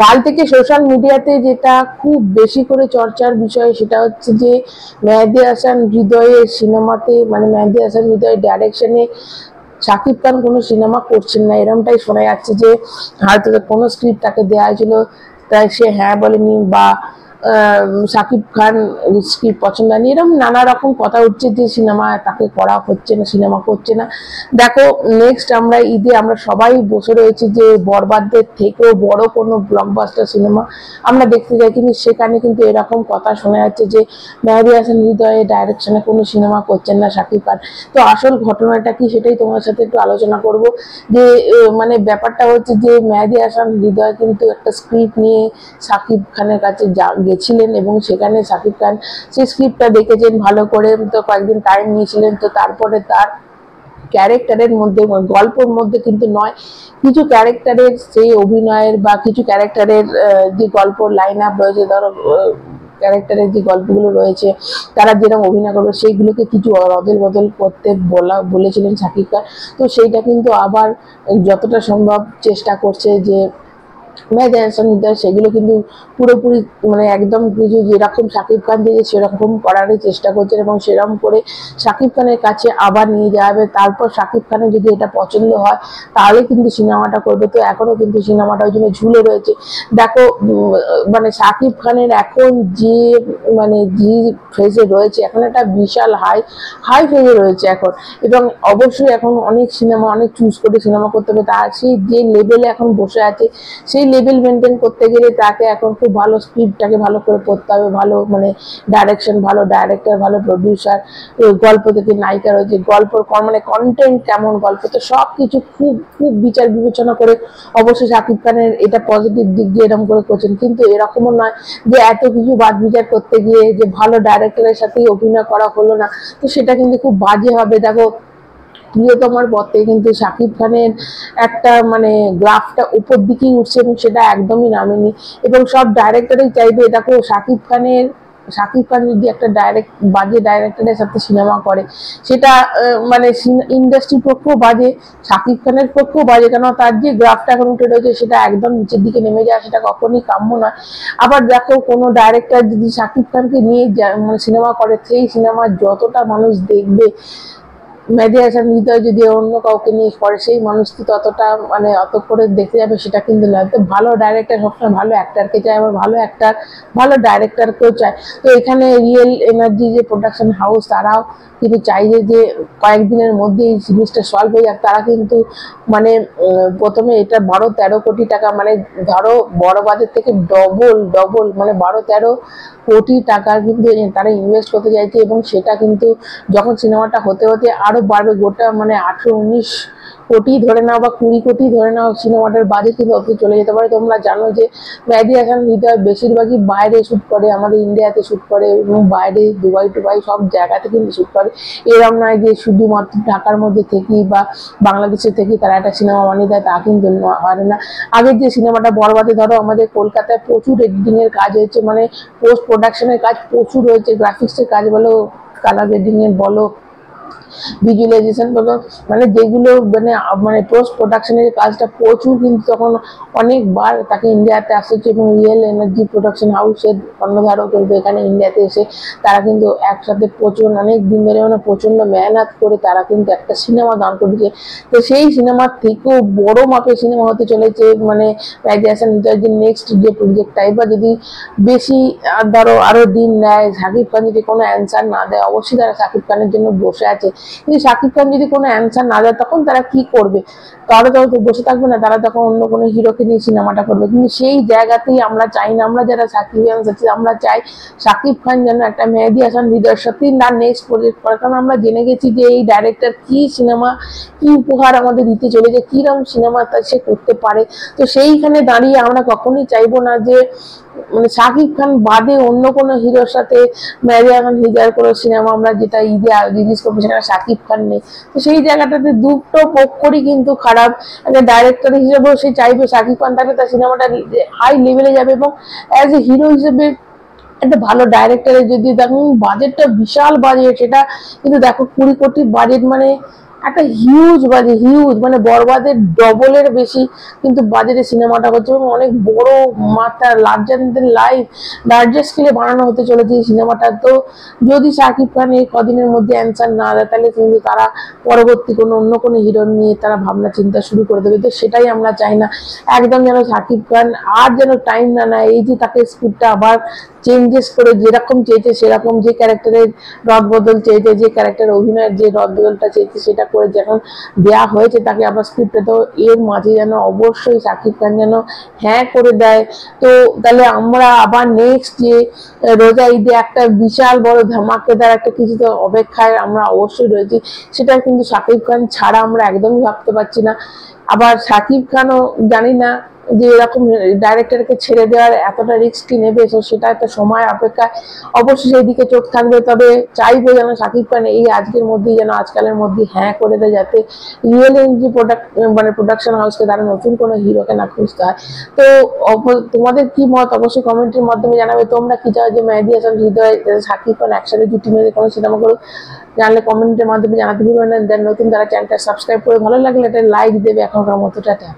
কাল থেকে সোশ্যাল মিডিয়াতে যেটা খুব বেশি করে চর্চার বিষয় সেটা হচ্ছে যে মেহেদী হাসান হৃদয়ের সিনেমাতে, মানে মেহেদী হাসান হৃদয়ের ডাইরেকশনে শাকিব খান কোনো সিনেমা করছেন না, এরমটাই শোনা যাচ্ছে। যে হয়তো কোনো স্ক্রিপ্ট তাকে দেওয়া হয়েছিল, তাই সে হ্যাঁ বলেনি, বা শাকিব খান স্ক্রিপ্ট পছন্দ হয়নি, এরকম নানা রকম কথা উঠছে যে সিনেমা তাকে করা হচ্ছে না, সিনেমা করছে না। দেখো, নেক্সট আমরা ঈদে আমরা সবাই বসে রয়েছি যে বরবাদের থেকেও বড় কোনো ব্লকবাস্টার সিনেমা আমরা দেখতে যাই, কিন্তু সেখানে কিন্তু এরকম কথা শোনা যাচ্ছে যে মেহেদী হাসান হৃদয়ের ডাইরেকশনে কোনো সিনেমা করছেন না শাকিব খান। তো আসল ঘটনাটা কি সেটাই তোমার সাথে একটু আলোচনা করব। যে মানে ব্যাপারটা হচ্ছে যে মেহেদী হাসান হৃদয় কিন্তু একটা স্ক্রিপ্ট নিয়ে শাকিব খানের কাছে গেছিলেন, এবং সেখানে শাকিব খান সেই স্ক্রিপ্টটা দেখেছেন ভালো করে, তো কয়েকদিন টাইম নিয়েছিলেন। তো তারপরে তার ক্যারেক্টারের মধ্যে, গল্পের মধ্যে কিন্তু নয়, কিছু ক্যারেক্টারের সেই অভিনয়ের বা কিছু ক্যারেক্টারের যে গল্প লাইন আপ রয়েছে, ধরো ক্যারেক্টারের যে গল্পগুলো রয়েছে তারা যেরকম অভিনয় করবে সেইগুলোকে কিছু অদল বদল করতে বলেছিলেন শাকিব খান। তো সেইটা কিন্তু আবার যতটা সম্ভব চেষ্টা করছে যে মেহেদী হাসান হৃদয় সেগুলো কিন্তু পুরোপুরি মানে একদম কিছু যেরকম শাকিব খান দিয়ে সেরকম করারই চেষ্টা করছেন, এবং সেরকম করে শাকিব খানের কাছে আবার নিয়ে যাবে। তারপর শাকিব খানের যদি এটা পছন্দ হয় তাহলে কিন্তু সিনেমাটা করবে। তো এখনো কিন্তু সিনেমাটা ওই জন্য ঝুলে রয়েছে। দেখো, মানে শাকিব খানের এখন যে মানে যে ফেজে রয়েছে, এখন একটা বিশাল হাই ফেজে রয়েছে এখন, এবং অবশ্যই এখন অনেক সিনেমা অনেক চুজ করে সিনেমা করতে হবে। তার সেই যে লেভেলে এখন বসে আছে সেই লেভেল মেনটেন করতে গেলে তাকে এখন খুব ভালো স্ক্রিপ্টটাকে ভালো করে পড়তে হবে, ভালো মানে ডাইরেকশন, ভালো ডাইরেক্টর, ভালো প্রডিউসার, গল্প থেকে নায়িকা রয়েছে, গল্প মানে কন্টেন্ট কেমন, গল্প, তো সব কিছু খুব খুব বিচার বিবেচনা করে অবশ্যই শাকিব খানের এটা পজিটিভ দিক দিয়ে এরকম করে করছেন। কিন্তু এরকমও নয় যে এত কিছু বাদ বিচার করতে গিয়ে যে ভালো ডাইরেক্টরের সাথেই অভিনয় করা হলো না, তো সেটা কিন্তু খুব বাজে হবে। দেখো, প্রিয়তমার পথে কিন্তু শাকিব খানের একটা মানে গ্রাফটা উপর দিকেই উঠছে, এবং সেটা একদমই নামেনি। এবং সব ডাইরেক্টরই চাইবে, দেখো শাকিব খান যদি একটা বাজে ডাইরেক্টরের সাথে সিনেমা করে, সেটা মানে ইন্ডাস্ট্রির পক্ষেও বাজে, শাকিব খানের পক্ষেও বাজে, কেন তার যে গ্রাফটা এখন উঠে রয়েছে সেটা একদম নিচের দিকে নেমে যায়, সেটা কখনই কাম্য নয়। আবার দেখো, কোনো ডাইরেক্টর যদি শাকিব খানকে নিয়ে মানে সিনেমা করে, সেই সিনেমা যতটা মানুষ দেখবে, মেহেদী হাসান হৃদয় যদি অন্য কাউকে নিয়ে করে সেই মানুষটি ততটা মানে অত করে দেখতে যাবে সেটা কিন্তু নয়। তো ভালো ডাইরেক্টর সবসময় ভালো অ্যাক্টারকে চায়, আবার ভালো অ্যাক্টার ভালো ডাইরেক্টরকেও চায়। তো এখানে রিয়েল এনার্জি যে প্রোডাকশন হাউস, তারাও কিন্তু চাইছে যে কয়েকদিনের মধ্যে এই জিনিসটা সলভ হয়ে যাক। তারা কিন্তু মানে প্রথমে এটা 12-13 কোটি টাকা, মানে ধরো বড় বাজেট থেকে ডবল মানে 12-13 কোটি টাকা কিন্তু তারা ইনভেস্ট করতে চাইছে, এবং সেটা কিন্তু যখন সিনেমাটা হতে হতে আরো বাড়বে, গোটা মানে 18-19 কোটি ধরে নাও বা 20 কোটি ধরে নাও, সিনেমাটার বাজেট কিন্তু অত চলে যেতে পারে। তোমরা জানো যে মেহেদী হাসান হৃদয় বেশিরভাগই বাইরে শুট করে, আমাদের ইন্ডিয়াতে শুট করে, এবং বাইরে দুবাই টুবাই সব জায়গাতে কিন্তু শুট করে। এরকম নয় যে শুধুমাত্র ঢাকার মধ্যে থেকেই বা বাংলাদেশে থেকেই তারা একটা সিনেমা বানিয়ে দেয়, তা কিন্তু হয় না। আগের যে সিনেমাটা বরবাদে, ধরো আমাদের কলকাতায় প্রচুর এডিটিং এর কাজ হয়েছে, মানে পোস্ট প্রোডাকশনের কাজ প্রচুর হয়েছে, গ্রাফিক্সের কাজ বলো, কালার গ্রেডিং এর বলো, ভিজুয়ালাইজেশন বলো, মানে যেগুলো মানে পোস্ট প্রোডাকশনের কাজটা প্রচুর, কিন্তু তখন অনেকবার তাকে ইন্ডিয়াতে আসছে, এবং রিয়েল এনার্জি প্রোডাকশন হাউসের কর্ণধারও কিন্তু এখানে ইন্ডিয়াতে এসে তারা কিন্তু একসাথে প্রচুর অনেক দিন ধরে মানে প্রচন্ড মেহনত করে তারা কিন্তু একটা সিনেমা দান করেছে। তো সেই সিনেমার থেকেও বড় মাপের সিনেমা হতে চলেছে মানে মেহেদী হাসান হৃদয়ের নেক্সট যে প্রজেক্টটা। এবার যদি বেশি ধরো আরো দিন নেয়, শাকিব খান যদি কোনো অ্যান্সার না দেয়, অবশ্যই তারা শাকিব খানের জন্য বসে আছে, কিন্তু শাকিব খান যদি কোনো অ্যান্সার না দেয় তখন তারা কি করবে? তারা তো বসে থাকবে না, তারা তখন অন্য কোনো হিরোকে নিয়ে সিনেমাটা করবে। কিন্তু সেই জায়গাতেই আমরা চাই না, আমরা যারা সাকিবিয়ান আছি আমরা চাই শাকিব খান যেন একটা মেহেদী হাসান হৃদয়ের সাথেই না নেক্সট প্রজেক্ট করে, কারণ আমরা জেনে গেছি যে এই ডাইরেক্টর কি সিনেমা কি উপহার আমাদের দিতে চলেছে, কিরকম সিনেমা তা সে করতে পারে। তো সেইখানে দাঁড়িয়ে আমরা কখনোই চাইবো না যে মানে শাকিব খান বাদে অন্য কোনো হিরোর সাথে মেহেদী হাসান হৃদয়ের কোনো সিনেমা আমরা যেটা ঈদে রিলিজ করবো সেখানে শাকিব খান নেই। তো সেই জায়গাটাতে দুটো পক্ষরই কিন্তু খারাপ। একটা ডাইরেক্টর হিসেবেও সে চাইবে শাকিব খান থাকলে তার সিনেমাটা হাই লেভেলে যাবে, এবং অ্যাজ এ হিরো হিসেবে একটা ভালো ডাইরেক্টরের যদি দেখুন বাজেটটা বিশাল বাজেট, সেটা কিন্তু দেখো 20 কোটি বাজেট, মানে একটা হিউজ বাজে, হিউজ মানে বরবাদের ডবলের বেশি কিন্তু বাজেটে সিনেমাটা হচ্ছে, এবং অনেক বড় মাত্রা, লার্জার দেন লাইফ, লার্জার স্কেলে বানানো হতে চলেছে এই সিনেমাটা। তো যদি শাকিব খান এই কদিনের মধ্যে অ্যান্সার না দেয়, তাহলে কিন্তু তারা পরবর্তী কোনো অন্য কোনো হিরো নিয়ে তারা ভাবনা চিন্তা শুরু করে দেবে। তো সেটাই আমরা চাই না, একদম যেন শাকিব খান আর যেন টাইম না নেয়, এই যে তাকে স্ক্রিপ্টটা আবার চেঞ্জেস করে যেরকম চেয়েছে সেরকম, যে ক্যারেক্টারের রদবদল চেয়েছে, যে ক্যারেক্টার অভিনয়ের যে রদবদলটা চেয়েছে সেটা করে যখন দেওয়া হয়েছে তাকে আবার স্ক্রিপ্টে, তো এর মাঝে যেন অবশ্যই শাকিব খান যেন হ্যাঁ করে দেয়। তো তাহলে আমরা আবার নেক্সট যে রোজা ঈদে একটা বিশাল বড় ধামাকেদার একটা কিছু তো অপেক্ষায় আমরা অবশ্যই রয়েছি, সেটা কিন্তু শাকিব খান ছাড়া আমরা একদমই ভাবতে পারছি না। আবার শাকিব খানও জানি না যে এরকম ডাইরেক্টরকে ছেড়ে দেওয়ার এতটা রিস্ক কি নেবে, তো সেটা একটা সময় অপেক্ষায় অবশ্যই সেই দিকে চোখ থাকবে। তবে চাইবো যেন শাকিব খান এই আজকের মধ্যেই যেন আজকালের মধ্যেই হ্যাঁ করে দেয়, যাতে রিয়েল এনজি মানে প্রোডাকশন হাউসকে তারা নতুন কোনো হিরোকে না খুঁজতে হয়। তো তোমাদের কি মত অবশ্যই কমেন্টের মাধ্যমে জানাবে, তোমরা কি চাও যে মেহেদী হাসান হৃদয় শাকিব খান একসাথে জুটি মেরে কোনো সিনেমা করুক? জানলে কমেন্টের মাধ্যমে জানাতে ভুলবেন না। দেন নতুন যারা চ্যানেলটা সাবস্ক্রাইব করে ভালো লাগলে এটা লাইক দেবে। এখনকার মতো টাটা।